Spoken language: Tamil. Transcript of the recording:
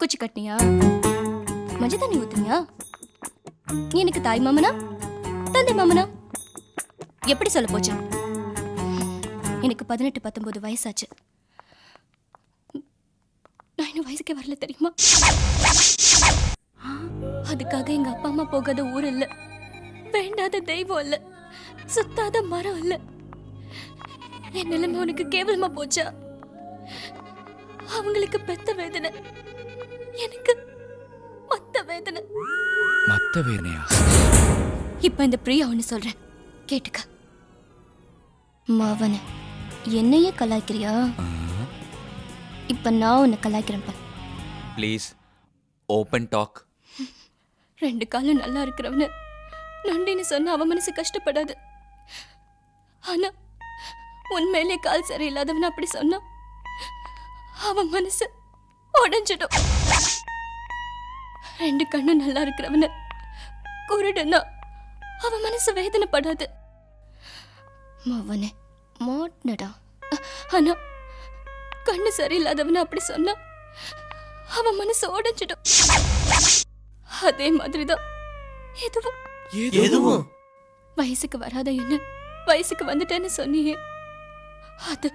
குச்சி கட்டினியா? மஞ்சள் தண்ணி ஊத்துனியா? எனக்கு தாய் மாமனா தந்தை மாமனா? எப்படி சொல்ல போச்சு? எனக்கு 18-19 வயசாச்சு. நான் இன்னும் வயசுக்கே வரல தெரியுமா? அதுக்காக எங்க அப்பா அம்மா போகாத ஊர் இல்ல, வேண்டாத தெய்வம் இல்ல, சுத்தாத மரம் இல்ல. என் நிலைமை உனக்கு கேவலமா போச்சா? அவங்களுக்கு பெத்த வேதனை, எனக்கு மத்த வேதனை. மத்த வேதனையா? இப்ப இந்த பிரியா ஒன்னு சொல்றேன், கேட்டுக்க. மாவன என்னையே கலாய்க்கிறியா? இப்ப நான் உன்னை கலாய்க்கிறேன். Please open talk. 2 காலம் நல்லா இருக்கிறவன நண்டின்னு சொன்னா அவன் மனசு கஷ்டப்படாது. ஆனா உண்மையிலே கால் சரியில்லாதவன் அப்படி சொன்னா அவன் மனசு உடைஞ்சிடும். 2 கண்ணும் நல்லா இருக்கிறவன குருடனா அவன் மனசு வேதனைப்படாது. மவனே மாட்னடா. ஆனா கண்ணு சரியில்லாதவன அப்படி சொன்னா அவன் மனசு உடைஞ்சிடும். அதே மாதிரிதான் எதுவும் வயசுக்கு வராத என்ன வயசுக்கு வந்துட்டேன்னு சொன்னியே, அது